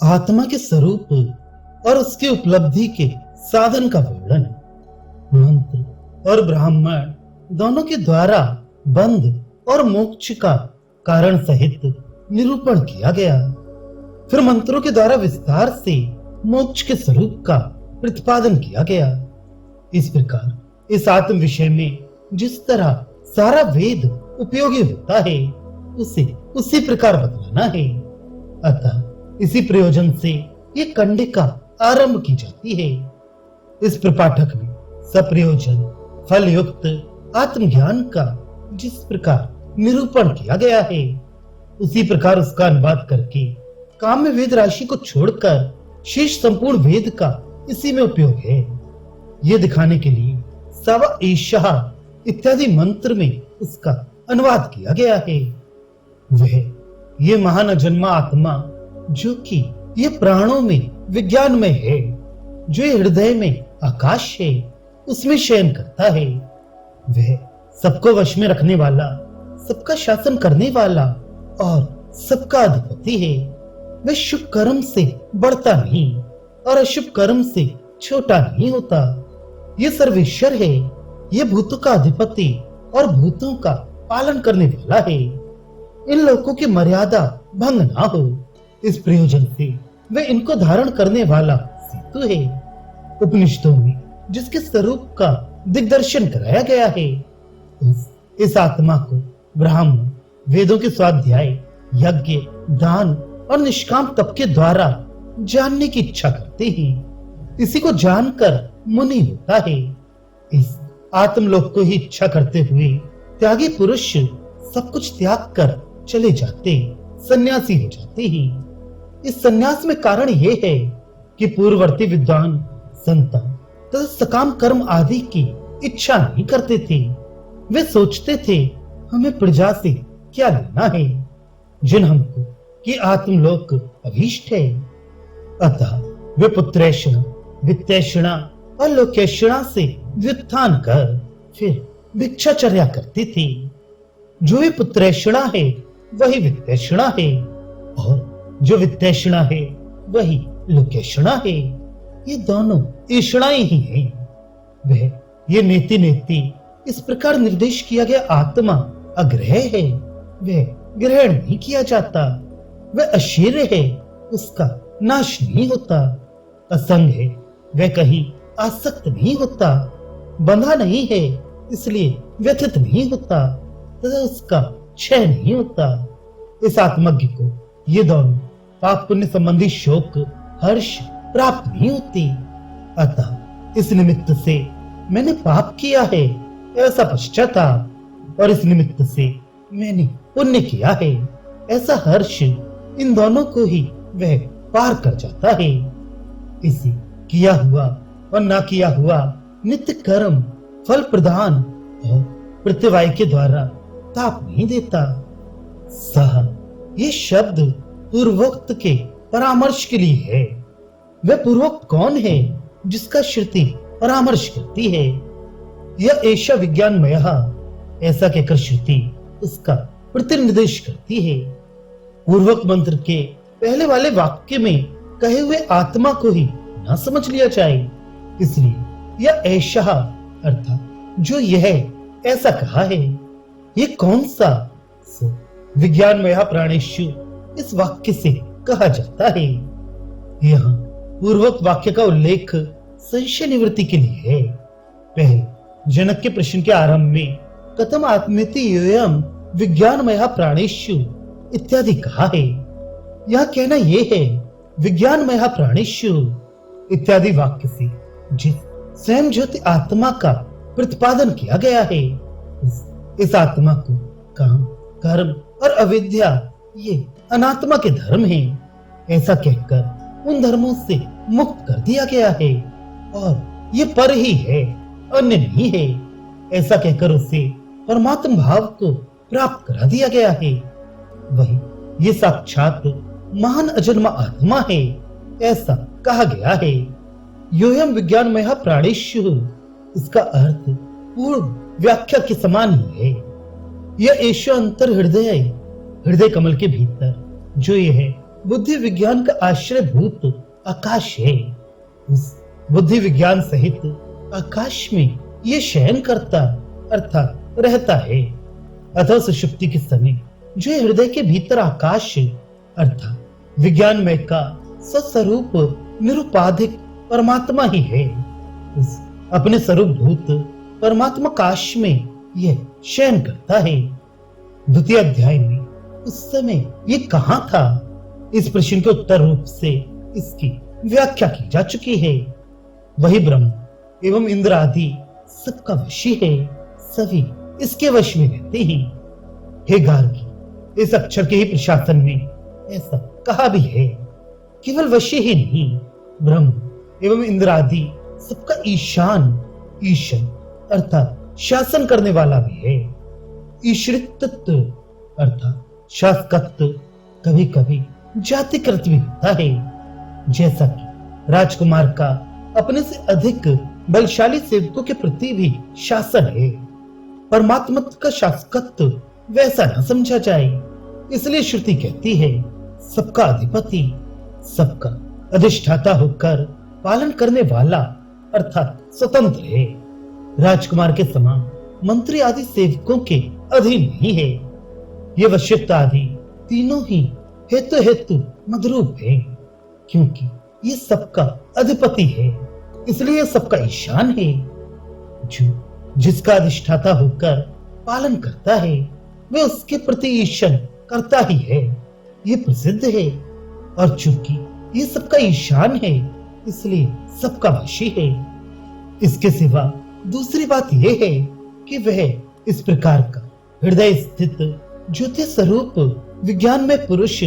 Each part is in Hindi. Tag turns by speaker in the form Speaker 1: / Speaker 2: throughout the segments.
Speaker 1: आत्मा के स्वरूप और उसकी उपलब्धि के साधन का वर्णन मंत्र और ब्राह्मण दोनों के द्वारा बंध और मोक्ष का कारण सहित निरूपण किया गया। फिर मंत्रों के द्वारा विस्तार से मोक्ष के स्वरूप का प्रतिपादन किया गया। इस प्रकार इस आत्म विषय में जिस तरह सारा वेद उपयोगी होता है उसे उसी प्रकार बतलाना है। अतः इसी प्रयोजन से ये कंडिका आरंभ की जाती है। इस प्रपाठक में सप्रयोजन फल युक्त आत्मज्ञान का जिस प्रकार निरूपण किया गया है उसी प्रकार उसका अनुवाद करके काम्य वेद राशि को छोड़कर शेष संपूर्ण वेद का इसी में उपयोग है। ये दिखाने के लिए सवा ईशा इत्यादि मंत्र में उसका अनुवाद किया गया है। वह ये महान अजन्मा आत्मा जो कि ये प्राणों में विज्ञान में है, जो ये हृदय में आकाश है, उसमें शयन करता है। वह सबको वश में रखने वाला, सबका शासन करने वाला और सबका अधिपति है। वह शुभ कर्म से बढ़ता नहीं और अशुभ कर्म से छोटा नहीं होता। ये सर्वेश्वर है, ये भूतों का अधिपति और भूतों का पालन करने वाला है। इन लोगों की मर्यादा भंग ना हो, इस प्रयोजन से वे इनको धारण करने वाला सेतु है। उपनिषदों में जिसके स्वरूप का दिग्दर्शन कराया गया है इस आत्मा को ब्राह्मण वेदों के स्वाध्याय, यज्ञ, दान और निष्काम तप के द्वारा जानने की इच्छा करते हैं। इसी को जानकर मुनि होता है। इस आत्मलोक को ही इच्छा करते हुए त्यागी पुरुष सब कुछ त्याग कर चले जाते, सन्यासी हो जाते हैं। इस सन्यास में कारण यह है कि पूर्ववर्ती विद्वान संतान तथा सकाम कर्म आदि की इच्छा नहीं करते थे। वे सोचते थे हमें प्रजा से क्या लेना है, जिन हमको कि आत्मलोक अभीष्ट है। अतः वे पुत्रेषणा, वित्तेषणा और लोकेषणा से व्युत्थान कर फिर भिक्षाचर्या करते थे। जो ये पुत्रेषणा है वही वित्तेषणा है और जो वित्तेषणा है वही लोकेषणा है। ये दोनों ईषणाएं ही हैं। वह ये नेति नेति इस प्रकार निर्देश किया गया आत्मा अग्रह है, वह ग्रहण नहीं किया जाता। वह अशीर्य है, उसका नाश नहीं होता। असंग है, वह कहीं आसक्त नहीं होता। बंधा नहीं है, इसलिए व्यथित नहीं होता तथा उसका क्षय नहीं होता। इस आत्मज्ञ को ये दोनों पाप पुण्य संबंधी शोक, हर्ष प्राप्त नहीं होती। अतः इस निमित्त से मैंने पाप किया है ऐसा पश्चाताप, और इस निमित्त से मैंने पुण्य किया है ऐसा हर्ष, इन दोनों को ही वह पार कर जाता है। इसी किया हुआ और ना किया हुआ नित्य कर्म फल प्रदान और प्रत्यवाय के द्वारा ताप नहीं देता। सह ये शब्द पूर्वोक्त के परामर्श के लिए है। वह पूर्वोक्त कौन है जिसका श्रुति परामर्श करती है? यह ऐसा विज्ञानमय, ऐसा कहकर श्रुति उसका प्रतिनिर्देश करती है। पूर्वक मंत्र के पहले वाले वाक्य में कहे हुए आत्मा को ही ना समझ लिया जाए, इसलिए यह ऐसा अर्थात जो यह ऐसा कहा है। ये कौन सा विज्ञानमय प्राणेषु इस वाक्य से कहा जाता है। यहाँ पूर्वक वाक्य का उल्लेख संशय निवृत्ति के लिए है। पहले जनक के प्रश्न के आरंभ में कथम आत्मेति योयम विज्ञानमय प्राणेषु इत्यादि कहा है। यह कहना यह है विज्ञानमय प्राणेषु इत्यादि वाक्य से जिस स्वयं ज्योति आत्मा का प्रतिपादन किया गया है इस आत्मा को काम, कर्म और अविद्या ये अनात्मा के धर्म हैं, ऐसा कहकर उन धर्मों से मुक्त कर दिया गया है और ये पर ही है, अन्य नहीं है, ऐसा कहकर उसे परमात्म भाव को प्राप्त करा दिया गया है। वही ये साक्षात महान अजन्मा आत्मा है, ऐसा कहा गया है। योयम विज्ञानमय प्राणेषु, इसका अर्थ पूर्व व्याख्या के समान ही है। यह ऐशो अंतर हृदय कमल के भीतर जो यह बुद्धि विज्ञान का आश्रयभूत आकाश है। उस बुद्धि विज्ञान सहित आकाश में ये शयन करता अर्थात रहता है। अतः सुषुप्ति के समय जो हृदय के भीतर आकाश अर्थात विज्ञानमय का स्वस्वरूप निरुपाधिक परमात्मा ही है, उस अपने स्वरूप भूत परमात्मा काश में यह शयन करता है। द्वितीय अध्याय में उस समय ये कहां था, इस प्रश्न के उत्तर रूप से इसकी व्याख्या की जा चुकी है। वही ब्रह्म एवं इंद्र आदि सबका वशी है, सभी इसके वश में रहते हैं। हे गार्गी, इस अक्षर के ही प्रशासन में ऐसा कहा भी है। केवल वशी ही नहीं, ब्रह्म एवं इंद्र आदि सबका ईशान ईशन अर्थात शासन करने वाला भी है। ईश्वरित्व अर्थात शासकत्व कभी कभी जातिकृत भी होता है, जैसा कि राजकुमार का अपने से अधिक बलशाली सेवकों के प्रति भी शासन है। परमात्मा का शासकत्व वैसा न समझा जाए, इसलिए श्रुति कहती है सबका अधिपति, सबका अधिष्ठाता होकर पालन करने वाला अर्थात स्वतंत्र है। राजकुमार के समान मंत्री आदि सेवकों के अधीन नहीं है। ये वशिष्ठ आदि तीनों ही हेतु हेतु मदरूप है, क्योंकि ये सबका अधिपति है, इसलिए सबका ईशान है। जो जिसका अधिष्ठाता होकर पालन करता है वह उसके प्रति ईशन करता ही है, ये प्रसिद्ध है। और चूंकि ये सबका ईशान है, इसलिए सबका वशी है। इसके सिवा दूसरी बात यह है कि वह इस प्रकार का हृदय स्थित ज्योति स्वरूप विज्ञान में पुरुष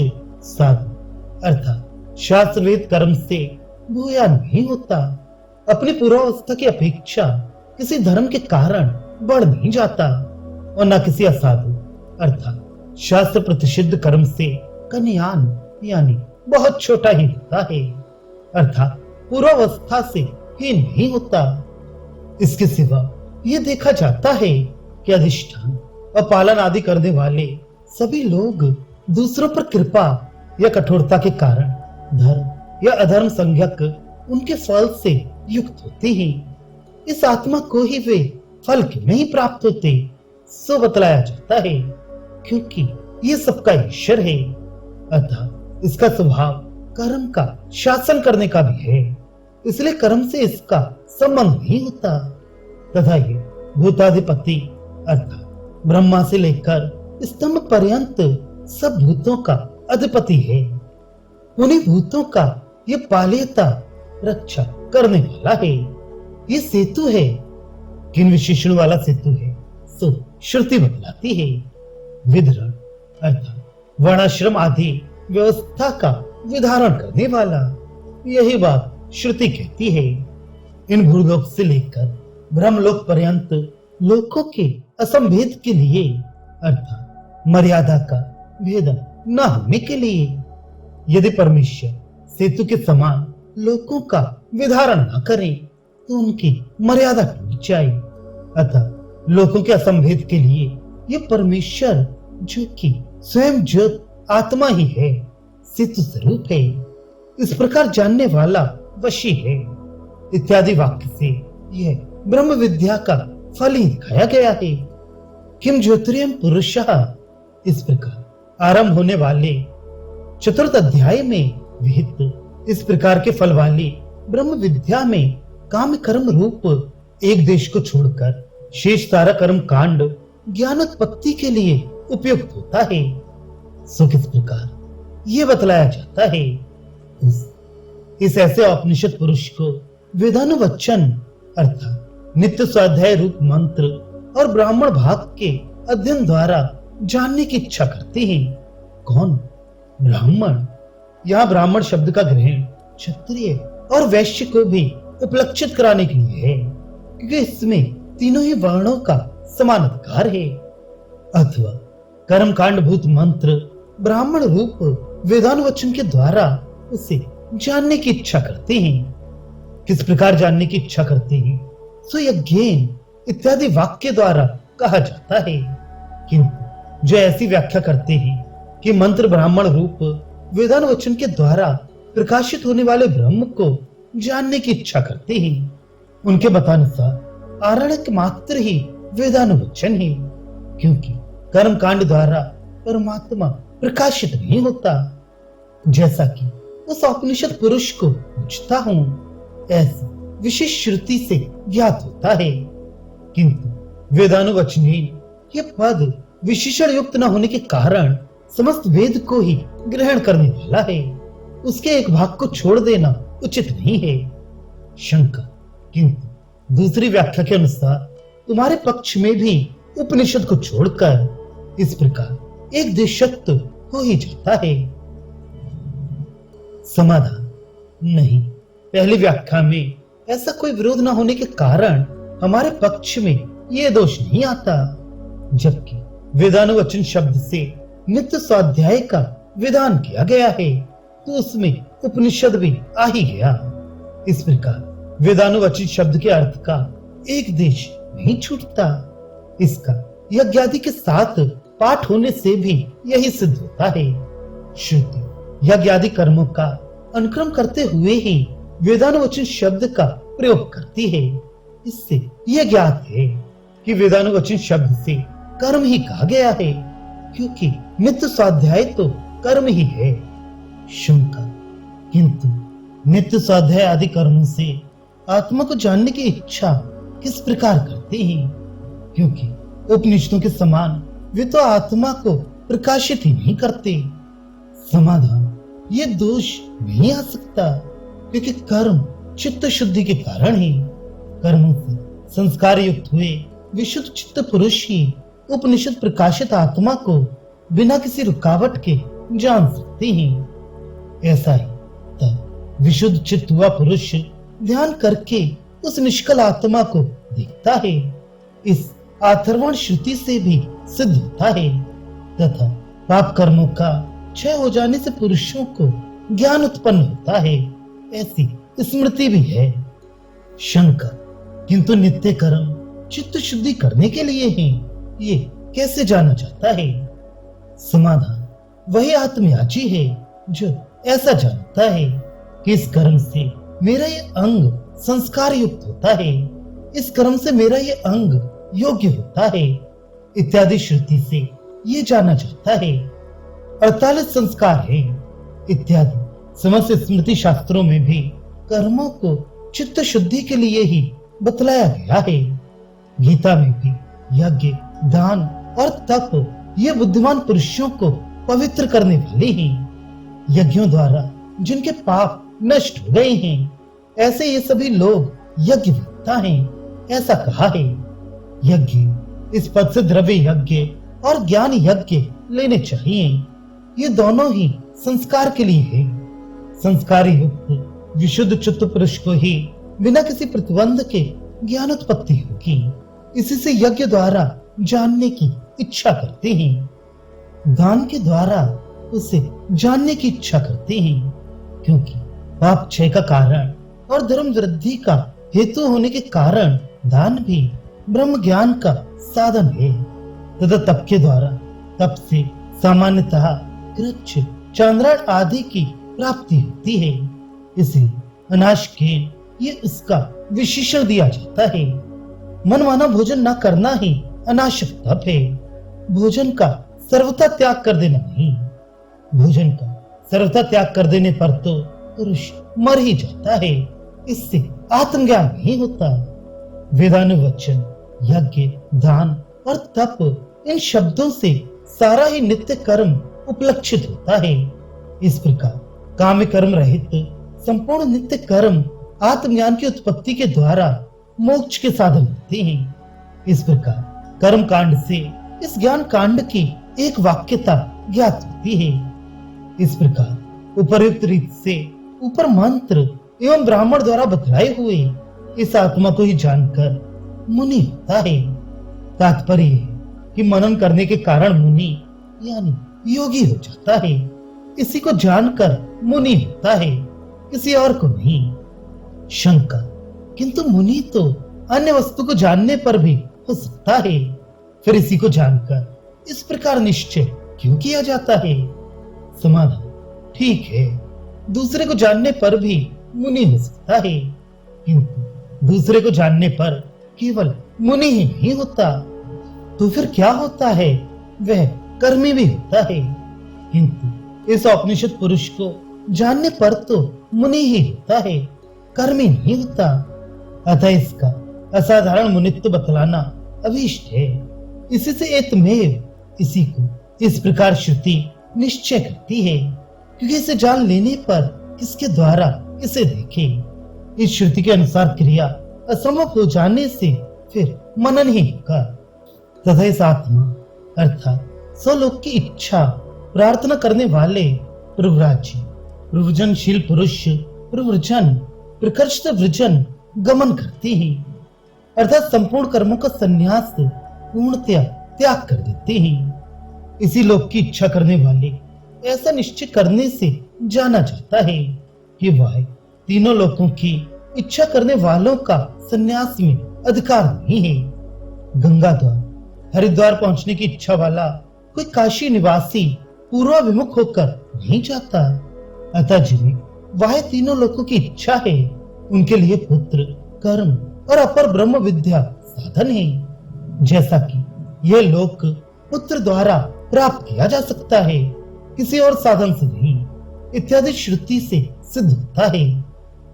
Speaker 1: साधु अर्थात शास्त्रवेद कर्म से भूया नहीं होता। अपनी पूर्वावस्था की अपेक्षा किसी धर्म के कारण बढ़ नहीं जाता और न किसी असाधु अर्थात शास्त्र प्रतिषिद्ध कर्म से कन्यान यानी बहुत छोटा ही होता है, अर्थात पूर्वावस्था से ही नहीं होता। इसके सिवा यह देखा जाता है कि अधिष्ठान और पालन आदि करने वाले सभी लोग दूसरों पर कृपा या कठोरता के कारण धर्म या अधर्म संज्ञक उनके फल से युक्त होते हैं। इस आत्मा को ही वे फल क्यों नहीं प्राप्त होते, सो बतलाया जाता है, क्योंकि ये सबका ईश्वर है। अतः इसका स्वभाव कर्म का शासन करने का भी है, इसलिए कर्म से इसका संबंध नहीं होता। तथा ये भूताधिपति अर्थात ब्रह्मा से लेकर स्तंभ पर्यंत सब भूतों का अधिपति है। उन्हीं भूतों का ये पालेता रक्षा करने वाला है। ये सेतु है, किन विशेषण वाला सेतु है सो श्रुति बतलाती है। विधरण अर्थात वर्णाश्रम आदि व्यवस्था का विधारण करने वाला, यही बात श्रुति कहती है। इन भूलोक से लेकर ब्रह्मलोक पर्यंत लोकों के असंभेद के लिए अर्थात मर्यादा का भेदन न होने के लिए, यदि परमेश्वर सेतु के समान लोकों का विधारण न करे तो उनकी मर्यादा टूट जाए। अतः लोकों के असंभेद के लिए ये परमेश्वर जो कि स्वयं ज्योत आत्मा ही है, सेतु स्वरूप है, इस प्रकार जानने वाला वशी है इत्यादि वाक्य से यह ब्रह्म विद्या का फल ही दिखाया गया है। किम ज्योतिर्यम पुरुषः इस प्रकार आरंभ होने वाले चतुर्थ अध्याय में विहित इस प्रकार के फल वाली ब्रह्म विद्या में काम कर्म रूप एक देश को छोड़कर शेष सारा कर्म कांड ज्ञानोत्पत्ति के लिए उपयुक्त होता है। सो किस प्रकार ये बतलाया जाता है, इस ऐसे औपनिषद पुरुष को वेदानुवचन अर्थात नित्य स्वाध्याय रूप मंत्र और ब्राह्मण भाग के अध्ययन द्वारा जानने की इच्छा करते हैं। कौन? ब्राह्मण। यहाँ ब्राह्मण शब्द का ग्रहण क्षत्रिय और वैश्य को भी उपलक्षित कराने के लिए है, क्योंकि इसमें तीनों ही वर्णों का समान अधिकार है। अथवा कर्मकांड भूत मंत्र ब्राह्मण रूप वेदानुवचन के द्वारा उसे जानने की इच्छा करते हैं। किस प्रकार जानने की इच्छा करते हैं सो यज्ञेन इत्यादि वाक्य द्वारा कहा जाता है, किंतु जो ऐसी व्याख्या करते हैं कि मंत्र ब्राह्मण रूप वेदांत वचन के द्वारा प्रकाशित होने वाले ब्रह्म को जानने की इच्छा करते हैं। उनके बतानुसार आरण्यक मात्र ही वेदांत वचन है, क्योंकि कर्म कांड द्वारा परमात्मा प्रकाशित नहीं होता। जैसा कि उस औपनिषद पुरुष को पूछता हूँ, ऐसी विशेष श्रुति से ज्ञात होता है। किंतु वेदानुवचन ये पद विशेषण युक्त न होने के कारण समस्त वेद को ही ग्रहण करने वाला है। उसके एक भाग को छोड़ देना उचित नहीं है। शंका, किंतु दूसरी व्याख्या के अनुसार तुम्हारे पक्ष में भी उपनिषद को छोड़कर इस प्रकार एक देशत्व हो ही जाता है। समाधान, नहीं, पहली व्याख्या में ऐसा कोई विरोध न होने के कारण हमारे पक्ष में यह दोष नहीं आता। जबकि वेदानुवचन शब्द से नित्य स्वाध्याय का विधान किया गया है, तो उसमें उपनिषद भी आ ही गया। इस प्रकार वेदानुवचन शब्द के अर्थ का एक देश नहीं छूटता। इसका यज्ञादि के साथ पाठ होने से भी यही सिद्ध होता है। श्रुति यज्ञादि कर्मों का अनुक्रम करते हुए ही वेदानुवचन शब्द का प्रयोग करती है। इससे यह ज्ञात है कि वेदानुवचन शब्द से कर्म ही कहा गया है, क्योंकि नित्य स्वाध्याय तो कर्म ही है। शंका, किंतु नित्य स्वाध्याय आदि कर्मों से आत्मा को जानने की इच्छा किस प्रकार करते हैं? क्योंकि उपनिषदों के समान वे तो आत्मा को प्रकाशित ही नहीं करते। समाधान, ये दोष नहीं आ सकता, क्योंकि कर्म चित्त शुद्धि के कारण ही। कर्मों से संस्कार युक्त हुए विशुद्ध चित्त पुरुष ही उपनिषद प्रकाशित आत्मा को बिना किसी रुकावट के जान सकते हैं। ऐसा ही तब विशुद्ध चित्त हुआ पुरुष ध्यान करके उस निष्कल आत्मा को देखता है। इस अथर्वण श्रुति से भी सिद्ध होता है। तथा पाप कर्मों का क्षय हो जाने से पुरुषों को ज्ञान उत्पन्न होता है, ऐसी स्मृति भी है। शंका, किंतु नित्य कर्म चित्त शुद्धि करने के लिए ही, ये कैसे जाना जाता है? समाधान, वही आत्मयाची है जो ऐसा जानता है कि इस कर्म से मेरा ये अंग संस्कार युक्त होता है, इस कर्म से मेरा ये अंग योग्य होता है इत्यादि श्रुति से ये जाना जाता है। 48 संस्कार है इत्यादि समस्त स्मृति शास्त्रों में भी कर्मों को चित्त शुद्धि के लिए ही बतलाया गया है। गीता में भी यज्ञ, दान और तप ये बुद्धिमान पुरुषों को पवित्र करने वाले हैं। यज्ञों द्वारा जिनके पाप नष्ट हो गए हैं, ऐसे ये सभी लोग यज्ञ वेत्ता हैं, ऐसा कहा है। यज्ञ इस पद से द्रव्य यज्ञ और ज्ञान यज्ञ लेने चाहिए। ये दोनों ही संस्कार के लिए है। संस्कारी युक्त विशुद्ध चित्त पुरुष को ही बिना किसी प्रतिबंध के ज्ञान उत्पत्ति होगी। इसी से यज्ञ द्वारा जानने की इच्छा करते हैं, दान के द्वारा उसे जानने की इच्छा करते हैं, क्योंकि पाप क्षय का कारण और धर्म वृद्धि का हेतु होने के कारण दान भी ब्रह्म ज्ञान का साधन है। तथा तप के द्वारा तप से सामान्यतः कृच्छ, चांद्रायण आदि की प्राप्ति होती है। इसलिए अनाशकेन ये उसका विशेषण दिया जाता है। मनमाना भोजन न करना ही अनाशक तप है, भोजन का सर्वथा त्याग कर देना नहीं। भोजन का सर्वथा त्याग कर देने पर तो पुरुष मर ही जाता है, इससे आत्मज्ञान नहीं होता। वेदानुवचन, यज्ञ, दान और तप इन शब्दों से सारा ही नित्य कर्म उपलक्षित होता है। इस प्रकार काम्य कर्म रहित संपूर्ण नित्य कर्म आत्मज्ञान की उत्पत्ति के द्वारा मोक्ष के साधन होते हैं। इस प्रकार कर्म कांड से इस ज्ञान कांड की एक वाक्यता ज्ञात होती है। इस प्रकार उपर्युक्त रीत से ऊपर मंत्र एवं ब्राह्मण द्वारा बतलाए हुए इस आत्मा को ही जानकर मुनि होता है। तात्पर्य है कि मनन करने के कारण मुनि यानी योगी हो जाता है। इसी को जानकर मुनि होता है, किसी और को नहीं। शंका, किंतु मुनि तो अन्य वस्तु को जानने पर भी हो सकता है, फिर इसी को जानकर इस प्रकार निश्चय क्यों किया जाता है? समाधान, ठीक है, दूसरे को जानने पर भी मुनि हो सकता है, किंतु दूसरे को जानने पर केवल मुनि ही नहीं होता। तो फिर क्या होता है? वह कर्मी भी होता है, किंतु इस औपनिषद पुरुष को जानने पर तो मुनि ही होता है, कर्मी नहीं होता। अतः इसका असाधारण मुनित्व बतलाना अभीष्ट है। इसी से एतमेव, इसी को इस प्रकार श्रुति निश्चय करती है, क्योंकि इसे जान लेने पर किसके द्वारा इसे देखे। इस श्रुति के अनुसार क्रिया असंभव हो जाने से फिर मनन ही होगा तथा इस आत्मा अर्थात स्वलोक की इच्छा प्रार्थना करने वाले प्रव्राज्य प्रवृजनशील पुरुष प्रवृजन प्रकर्षित वृजन गमन करते ही, अर्थात संपूर्ण कर्मों का संन्यास पूर्णतया त्याग कर देते हैं। इसी लोक की इच्छा करने वाले ऐसा निश्चय करने से जाना जाता है कि वह तीनों लोकों की इच्छा करने वालों का संन्यास में अधिकार नहीं है। गंगा द्वार हरिद्वार पहुंचने की इच्छा वाला कोई काशी निवासी पूर्वाभिमुख होकर नहीं जाता। अतः जिन्हें वह तीनों लोकों की इच्छा है, उनके लिए पुत्र, कर्म और अपर ब्रह्म विद्या साधन है। जैसा कि यह लोक पुत्र द्वारा प्राप्त किया जा सकता है, किसी और साधन से नहीं, इत्यादि श्रुति से सिद्ध होता है।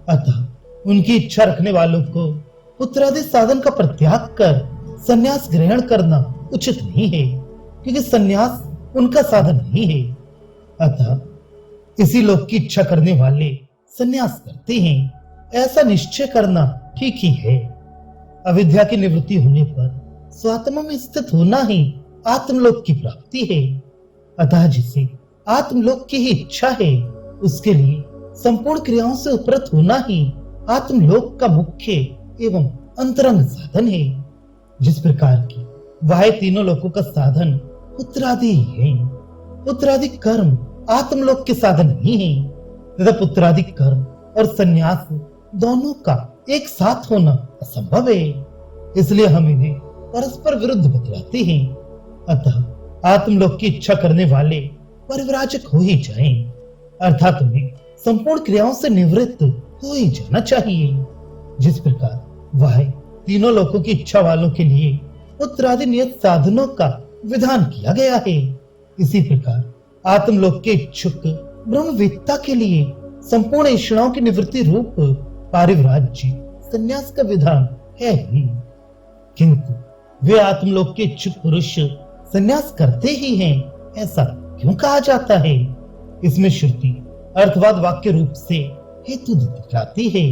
Speaker 1: अतः उनकी इच्छा रखने वालों को पुत्रादि साधन का परित्याग कर संन्यास ग्रहण करना उचित नहीं है, क्योंकि संन्यास उनका साधन नहीं है। अतः इसी लोक की इच्छा करने वाले संन्यास करते हैं, ऐसा निश्चय करना ठीक ही है। अविद्या की निवृत्ति होने पर स्वात्मा में स्थित होना ही आत्मलोक की प्राप्ति है। अतः जिसे आत्मलोक की ही इच्छा है, उसके लिए संपूर्ण क्रियाओं से उपरत होना ही आत्मलोक का मुख्य एवं अंतरंग साधन है। जिस प्रकार की वह तीनों लोकों का साधन पुत्रादि है, पुत्रादि कर्म आत्मलोक के साधन नहीं है, तथा पुत्रादि कर्म और संन्यास दोनों का एक साथ होना असंभव है। इसलिए हम इन्हें परस्पर विरुद्ध बतलाते हैं। अतः आत्मलोक की इच्छा करने वाले परिव्राजक हो ही जाएं, अर्थात उन्हें संपूर्ण क्रियाओं से निवृत्त हो ही जाना चाहिए। जिस प्रकार वह तीनों लोकों की इच्छा वालों के लिए पुत्रादि नियत साधनों का विधान किया गया है, इसी प्रकार आत्मलोक के इच्छुक ब्रह्मवेत्ता के लिए संपूर्ण इच्छाओं की निवृत्ति रूप पारिव्राज्य संन्यास का विधान है ही। किंतु वे आत्मलोक के इच्छुक पुरुष संन्यास करते ही हैं, ऐसा क्यों कहा जाता है? इसमें श्रुति अर्थवाद वाक्य रूप से हेतु दिखलाती है।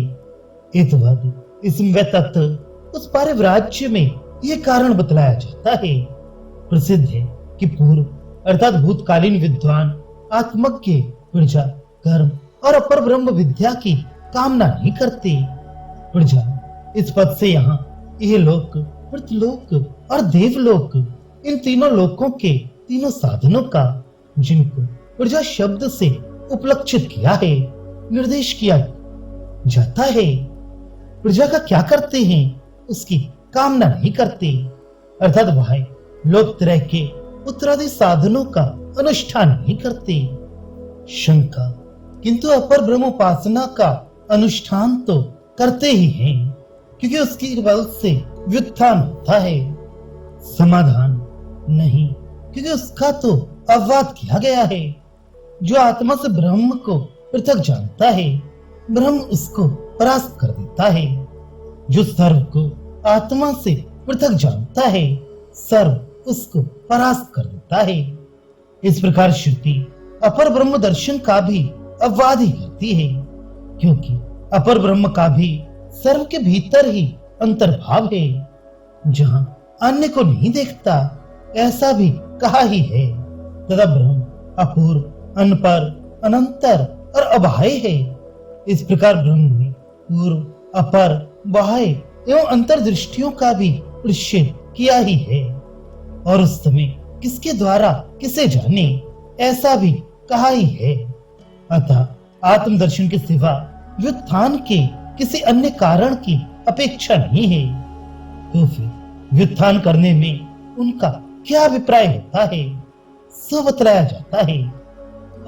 Speaker 1: हेतुवाद इसमें वह तत्व उस पारिव्राज्य में यह कारण बतलाया जाता है। प्रसिद्ध है कि पूर्व अर्थात भूतकालीन विद्वान आत्मज्ञ प्रजा कर्म और अपर ब्रह्म विद्या की कामना नहीं करते। प्रजा इस पद से यहाँ यह लोक, पृथ्वीलोक और देवलोक, इन तीनों लोकों के तीनों साधनों का, जिनको प्रजा शब्द से उपलक्षित किया है, निर्देश किया जाता है। प्रजा का क्या करते हैं, उसकी कामना नहीं करते, अर्थात वह लोक त्रय के पुत्रादि साधनों का अनुष्ठान नहीं करते। शंका, किंतु अपर ब्रह्मोपासना का अनुष्ठान तो करते ही हैं, क्योंकि उसकी बल से व्युत्थान होता है। समाधान, नहीं, क्योंकि उसका तो अपवाद किया गया है। जो आत्मा से ब्रह्म को पृथक जानता है, ब्रह्म उसको परास्त कर देता है। जो सर्व को आत्मा से पृथक जानता है, सर्व उसको परास्त कर देता है। इस प्रकार श्रुति अपर ब्रह्म दर्शन का भी अपवाद ही करती है, क्योंकि अपर ब्रह्म का भी सर्व के भीतर ही अंतर्भाव है। जहां अन्य को नहीं देखता, ऐसा भी कहा ही है। तथा ब्रह्म अपूर्व, अनपर, अनंतर और अबाह्य है। इस प्रकार ब्रह्म में पूर्व, अपर, बाह्य एवं अंतर दृष्टियों का भी निश्चय किया ही है। और उस समय किसके द्वारा किसे जाने, ऐसा भी कहा ही है। अतः आत्मदर्शन के सिवा व्युत्थान के किसी अन्य कारण की अपेक्षा नहीं है। तो फिर व्युत्थान करने में उनका क्या अभिप्राय होता है, सो बतलाया जाता है।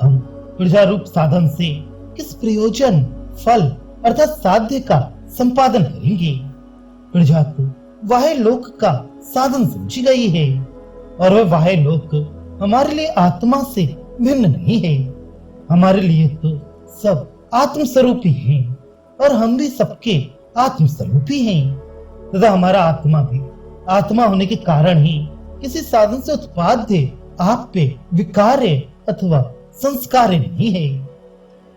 Speaker 1: हम प्रजा रूप साधन से किस प्रयोजन, फल अर्थात साध्य का संपादन करेंगे। प्रजा को वाह्य लोक का साधन समझी गई है और वह वाह्य लोक हमारे लिए आत्मा से भिन्न नहीं है। हमारे लिए तो सब आत्म स्वरूपी हैं और हम भी सबके आत्म स्वरूपी हैं तथा हमारा आत्मा भी आत्मा होने के कारण ही किसी साधन से उत्पाद्य आप पे विकार्य अथवा संस्कार नहीं है।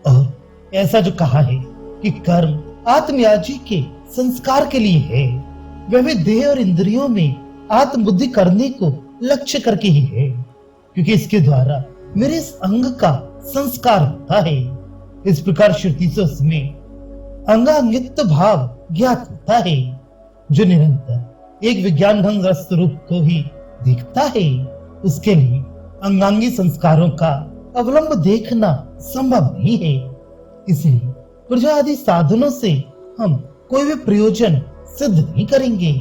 Speaker 1: और ऐसा जो कहा है कि कर्म आत्मयाजी के संस्कार के लिए है, वह भी देह और इंद्रियों में आत्मबुद्धि करने को लक्ष्य करके ही है, क्योंकि इसके द्वारा मेरे इस अंग का संस्कार होता है। इस प्रकार श्रुति से उसमें अंगांगित्व भाव ज्ञात होता है, जो निरंतर एक विज्ञान ढंग रस रूप को ही देखता है। उसके लिए अंगांगी संस्कारों का अवलंब देखना संभव नहीं है। इसलिए प्रजा आदि साधनों से हम कोई भी प्रयोजन सिद्ध नहीं करेंगे।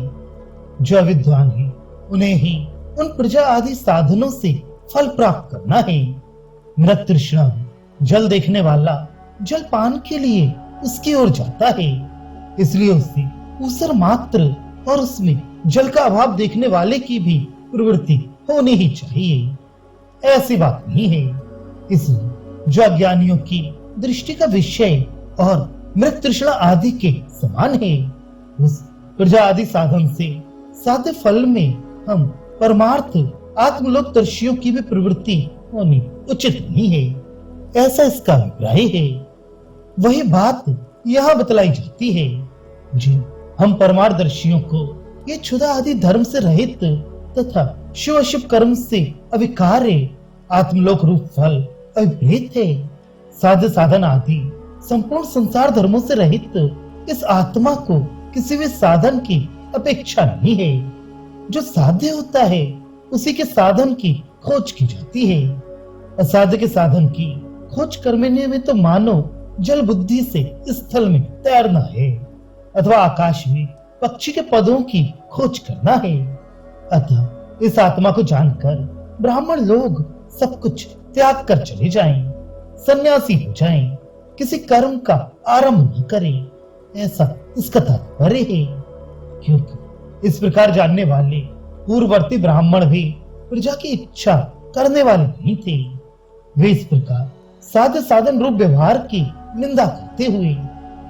Speaker 1: जो अविद्वान है उन्हें ही उन प्रजा आदि साधनों से फल प्राप्त करना है। मृत तृष्णा जल देखने वाला जल पान के लिए उसकी ओर जाता है, इसलिए उसे ऊसर मात्र और उसमें जल का अभाव देखने वाले की भी प्रवृत्ति होनी ही चाहिए। ऐसी बात नहीं है। इसलिए जो अज्ञानियों की दृष्टि का विषय और मृत तृष्णा आदि के समान है, उस प्रजा आदि साधन से साध्य फल में हम परमार्थ आत्मलोकदर्शियों की भी प्रवृत्ति होनी उचित नहीं है। ऐसा इसका अभिप्राय है। वही बात यहाँ बतलाई जाती है। जिन हम परमार्थदर्शियों को ये क्षुधा आदि धर्म से रहित तथा शिव अशुभ कर्म से अविकार्य आत्मलोक रूप फल अभिप्रेत है। साध्य साधन आदि संपूर्ण संसार धर्मों से रहित इस आत्मा को किसी भी साधन की अपेक्षा नहीं है। जो साध्य होता है उसी के साधन की खोज की जाती है। असाध्य के साधन की खोज करने में तो मानो जल बुद्धि से स्थल में तैरना है अथवा आकाश में पक्षी के पदों की खोज करना है। अतः इस आत्मा को जानकर ब्राह्मण लोग सब कुछ त्याग कर चले जाएं, सन्यासी हो जाएं, किसी कर्म का आरंभ न करें। ऐसा इसका तात्पर्य है। क्योंकि इस प्रकार जानने वाले पूर्ववर्ती ब्राह्मण भी प्रजा की इच्छा करने वाले नहीं थे। वे इस प्रकार साध्य साधन रूप व्यवहार की निंदा करते हुए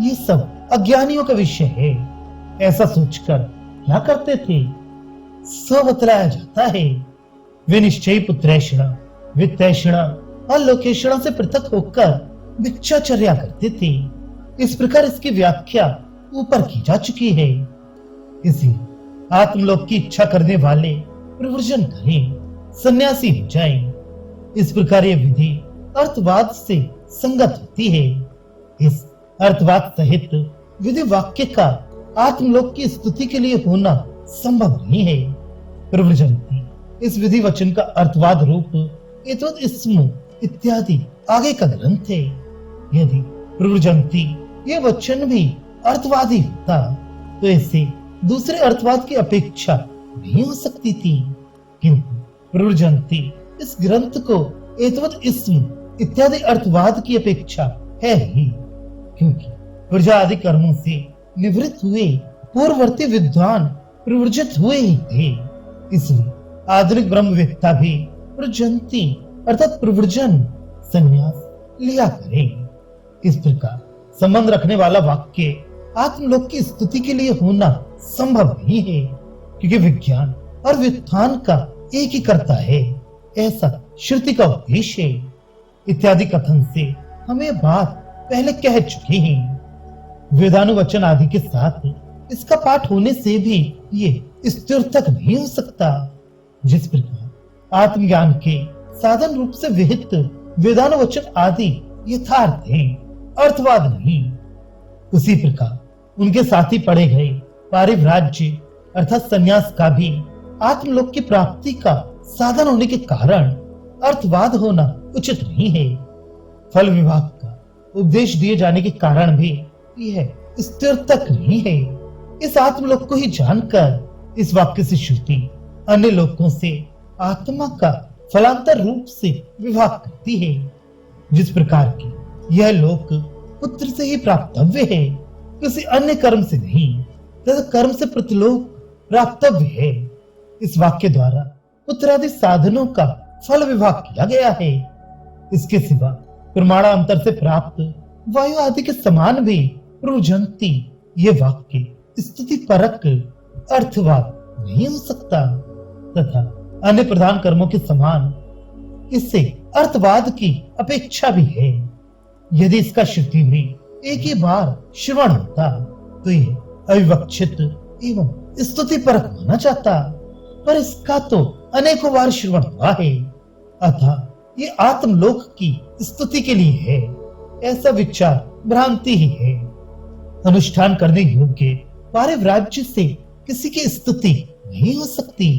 Speaker 1: ये सब अज्ञानियों का विषय है ऐसा सोचकर क्या करते थे, सो बतलाया जाता है। वे निश्चय पुत्रेषणा वित्तेषणा और लोकेषणा से पृथक होकर भिक्षाचर्या करते थे। इस प्रकार इसकी व्याख्या ऊपर की जा चुकी है। इसलिए आत्मलोक की इच्छा करने वाले प्रवर्जन करें, सन्यासी हो जाएं। इस प्रकार ये विधि अर्थवाद से संगत होती है। इस अर्थवाद सहित विधि वाक्य का आत्मलोक की स्तुति के लिए होना संभव नहीं है। प्रव्रजन्ति इस विधि वचन का अर्थवाद रूप एतद् इस्म इत्यादि आगे का ग्रंथ है। यदि प्रव्रजन्ति ये वचन भी अर्थवादी होता तो इसे दूसरे अर्थवाद की अपेक्षा नहीं हो सकती थी, किंतु प्रव्रजन्ति इस ग्रंथ को एतद् इस्म इत्यादि अर्थवाद की अपेक्षा है ही, क्योंकि प्रजा आदि कर्मों से निवृत्त हुए पूर्ववर्ती विद्वान प्रवर्जित हुए ही थे। इसलिए आधुनिक ब्रह्मवेत्ता भी प्रजंती अर्थात प्रवर्जन संन्यास लिया करें। इस प्रकार संबंध रखने वाला वाक्य आत्मलोक की स्तुति के लिए होना संभव नहीं है, क्योंकि विज्ञान और व्युत्थान का एक ही करता है, ऐसा श्रुति का उद्देश्य है। इत्यादि कथन से हमें बात पहले कह चुके हैं। वेदानुवचन आदि के साथ इसका पाठ होने से भी ये स्थिरतक नहीं हो सकता। जिस प्रकार आत्मज्ञान के साधन रूप से विहित वेदानुवचन आदि यथार्थ हैं, अर्थवाद नहीं, उसी प्रकार उनके साथ ही पढ़े गए पारिव्राज्य अर्थात संन्यास का भी आत्मलोक की प्राप्ति का साधन होने के कारण अर्थवाद होना उचित नहीं है। फल विभाग का उपदेश दिए जाने के कारण भी यह स्थिर तक नहीं है। इस आत्मलोक को ही जानकर इस वाक्य से श्रुति अन्य लोकों से आत्मा का फलांतर रूप से विभाग करती है। जिस प्रकार की यह लोक पुत्र से ही प्राप्तव्य है, किसी अन्य कर्म से नहीं, तथा कर्म से प्रतिलोक प्राप्तव्य है। इस वाक्य द्वारा पुत्रादि साधनों का फल विभाग किया गया है। इसके सिवा प्रमाणांतर से प्राप्त वायु आदि के समान भी प्रवजंती ये वाक्य स्तुति परक अर्थवाद नहीं हो सकता, तथा अन्य प्रधान कर्मों के समान इससे अर्थवाद की अपेक्षा भी है। यदि इसका श्रुति में एक ही बार श्रवण होता तो यह अविवक्षित एवं स्तुति परक माना जाता, पर इसका तो अनेकों बार श्रवण हुआ है, अतः ये आत्मलोक की स्तुति के लिए है, ऐसा विचार भ्रांति ही है। अनुष्ठान करने योग्य पारिव्राज्य से किसी की स्तुति नहीं हो सकती।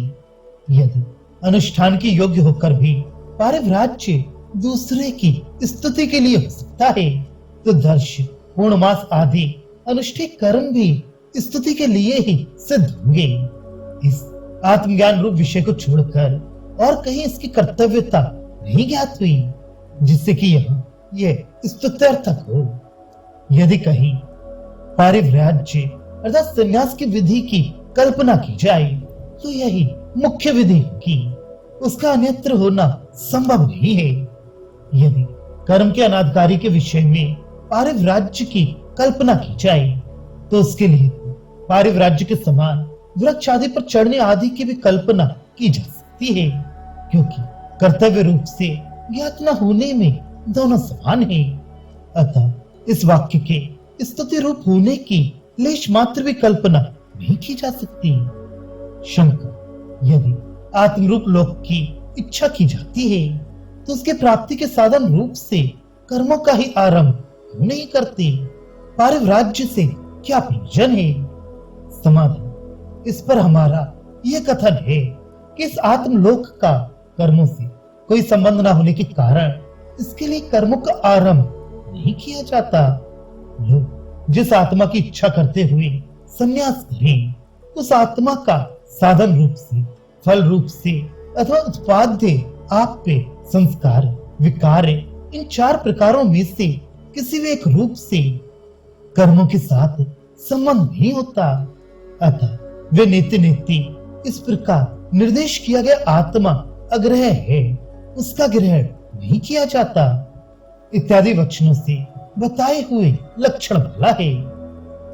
Speaker 1: यदि अनुष्ठान के योग्य होकर भी पारिव्राज्य दूसरे की स्तुति के लिए हो सकता है, तो दर्श पूर्णमास आदि अनुष्ठेय कर्म भी स्तुति के लिए ही सिद्ध होंगे। इस आत्मज्ञान रूप विषय को छोड़कर और कहीं इसकी कर्तव्यता नहीं ज्ञात हुई, जिससे कि यह स्तुत्यर्थक हो। यदि कहीं पारिव्राज्य अर्थात संन्यास की विधि की कल्पना की जाए तो यही मुख्य विधि होगी, उसका अन्यत्र होना संभव नहीं है। यदि कर्म के अनादकारी के विषय में पारिव्राज्य की कल्पना की जाए तो उसके लिए पारिव्राज्य के समान वृक्ष आदि पर चढ़ने आदि की भी कल्पना की जा सकती है, क्योंकि कर्तव्य रूप से ज्ञात न होने में दोनों समान है। अतः इस वाक्य के स्तुति रूप होने की लेश मात्र भी कल्पना नहीं की जा सकती। शंकर, यदि आत्म रूप लोक की इच्छा की जाती है तो उसके प्राप्ति के साधन रूप से कर्मों का ही आरंभ क्यों नहीं करते? पारिव्राज्य से क्या प्रयोजन है? समाधान, इस पर हमारा यह कथन है कि इस आत्मलोक का कर्मों से कोई संबंध न होने के कारण इसके लिए कर्मों का आरंभ नहीं किया जाता। लोग जिस आत्मा की इच्छा करते हुए संन्यास करें, उस आत्मा का साधन रूप से, फल रूप से अथवा उत्पाद्य आप्य, संस्कार, विकार, इन चार प्रकारों में से किसी भी एक रूप से कर्मों के साथ संबंध नहीं होता। अतः वे नेति नेति इस प्रकार निर्देश किया गया आत्मा अग्रह है, उसका ग्रहण नहीं किया जाता इत्यादि वचनों से बताए हुए लक्षण वाला है,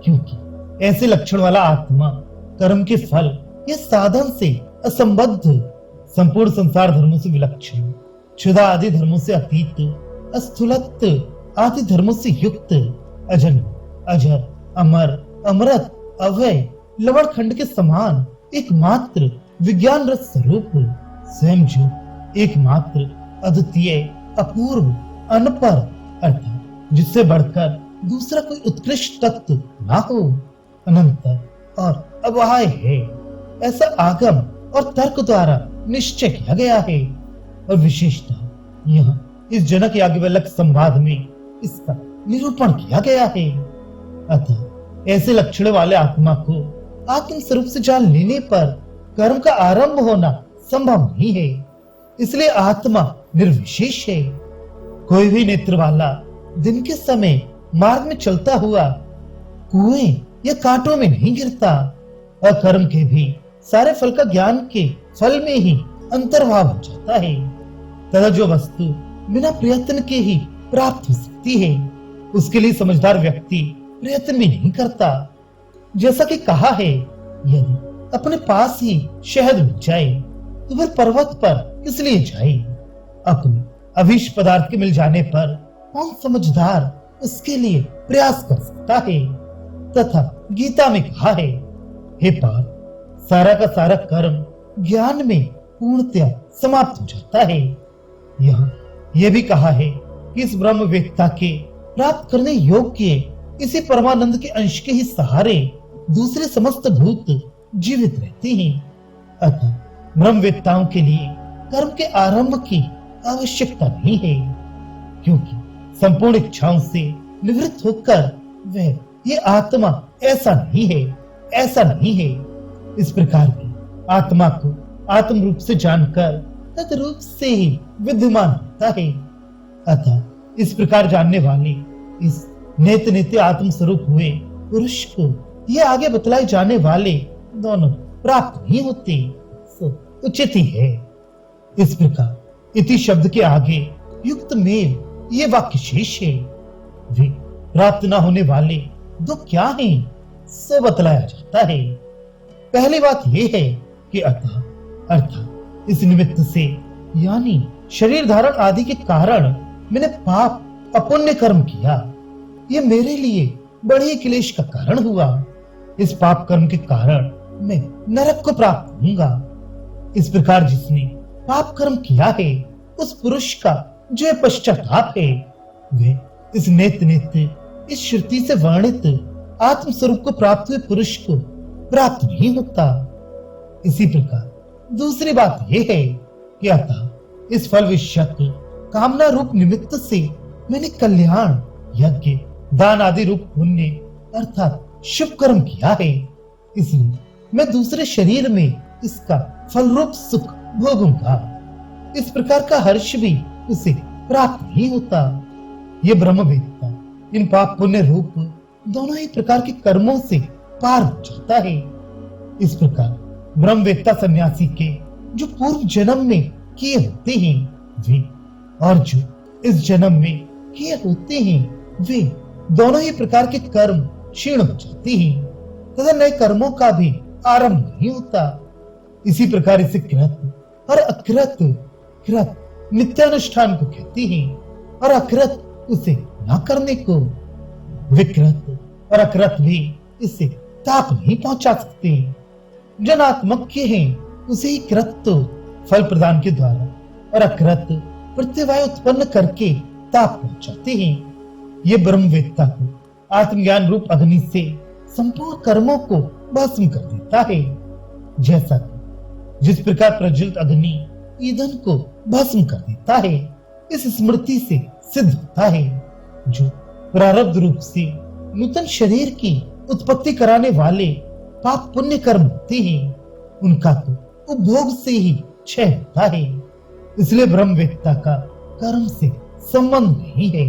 Speaker 1: क्योंकि ऐसे लक्षण वाला आत्मा कर्म के फल या साधन से असंबद्ध, संपूर्ण संसार धर्मों से विलक्षण, क्षुधा आदि धर्मों से अतीत, अस्थूलत आदि धर्मों से युक्त, अजन्म, अजर, अमर, अमृत, अभय, लवण खंड के समान एकमात्र विज्ञान रस स्वरूप, स्वयं जो एकमात्र, अद्वितीय, अपूर्व, अनपर अर्थात जिससे बढ़कर दूसरा कोई उत्कृष्ट तत्व ना हो, अनंत और अबाह्य है, ऐसा आगम और तर्क द्वारा निश्चय किया गया है। और विशेषतः यहाँ इस जनक याज्ञवल्क्य संवाद में इसका निरूपण किया गया है। अतः ऐसे लक्षण वाले आत्मा को आत्म स्वरूप से जान लेने पर कर्म का आरंभ होना संभव नहीं है, इसलिए आत्मा निर्विशेष है। कोई भी नेत्र वाला दिन के समय मार्ग में चलता हुआ कुएं या कांटों में नहीं गिरता, और कर्म के भी सारे फल का ज्ञान के फल में ही अंतर्भाव हो जाता है, तथा जो वस्तु बिना प्रयत्न के ही प्राप्त हो सकती है उसके लिए समझदार व्यक्ति प्रयत्न भी नहीं करता। जैसा कि कहा है, यदि अपने पास ही शहद मिल जाए तो फिर पर्वत पर किस लिए जाए? अपने अभीष्ट पदार्थ के मिल जाने पर कौन समझदार उसके लिए प्रयास कर सकता है? तथा गीता में कहा है, हे पार्थ, सारा का सारा कर्म ज्ञान में पूर्णतया समाप्त हो जाता है। यहाँ यह भी कहा है कि इस ब्रह्मवेत्ता के प्राप्त करने योग्य इसी परमानंद के अंश के ही सहारे दूसरे समस्त भूत जीवित रहते हैं। अतः ब्रह्मवेत्ताओं के लिए कर्म के आरंभ की आवश्यकता नहीं है, क्योंकि संपूर्ण इच्छाओं से निवृत्त होकर वह ये आत्मा ऐसा नहीं है, ऐसा नहीं है। इस प्रकार की आत्मा को आत्म रूप से जानकर तद रूप से ही विद्यमान होता है। अतः इस प्रकार जानने वाले इस नेत नेते आत्म स्वरूप हुए पुरुष को ये आगे बतलाए जाने वाले दोनों प्राप्त नहीं होते, सो उचित ही है। इस प्रकार इति शब्द के आगे युक्त मेव ये वाक्य शेष है। वे प्राप्त न होने वाले दो क्या हैं, सो बतलाया जाता है। पहली बात यह है कि अर्थात इस निमित्त से यानी शरीर धारण आदि के कारण मैंने पाप अपुण्य कर्म किया, ये मेरे लिए बड़े क्लेश का कारण हुआ। इस पाप कर्म के कारण मैं नरक को प्राप्त होऊंगा। इस प्रकार जिसने पाप कर्म किया है उस पुरुष का जो पश्चाताप है वह इस नेत नेत इस श्रुति से वर्णित आत्म स्वरूप को प्राप्त हुए पुरुष को प्राप्त नहीं होता। इसी प्रकार दूसरी बात यह है कि अतः इस फल विषयक कामना रूप निमित्त से मैंने कल्याण यज्ञ दान आदि रूप पुण्य अर्थात शुभ कर्म किया है, इसलिए मैं दूसरे शरीर में इसका फल रूप सुख भोगूंगा। इस प्रकार का हर्ष भी उसे प्राप्त नहीं होता। ये ब्रह्मवेत्ता इन पाप पुण्य रूप दोनों ही प्रकार के कर्मों से पार हो जाता है। इस प्रकार ब्रह्मवेत्ता सन्यासी के जो पूर्व जन्म में किए होते हैं वे और जो इस जन्म में किए होते हैं वे दोनों ही प्रकार के कर्म क्षीण हो जाते हैं तथा नए कर्मों का भी आरंभ नहीं होता। इसी प्रकार इसे कृत और अकृत, कृत नित्यानुष्ठान को कहते हैं और अकृत उसे न करने को। विकृत और अकृत भी इसे ताप नहीं पहुंचा सकते। जनात्मक के हैं उसे ही कृत तो फल प्रदान के द्वारा और अकृत प्रत्यवाय उत्पन्न करके ताप पहुंचाते हैं। ये ब्रह्मवेत्ता को आत्मज्ञान रूप अग्नि से संपूर्ण कर्मों को भस्म कर देता है। जैसा कि जिस प्रकार प्रज्वलित अग्नि ईंधन को भस्म कर देता है, इस स्मृति से सिद्ध होता है। जो प्रारब्ध रूप से नूतन शरीर की उत्पत्ति कराने वाले पाप पुण्य कर्म होते हैं उनका तो उपभोग से ही क्षय होता है। इसलिए ब्रह्मवेत्ता का कर्म से संबंध नहीं है।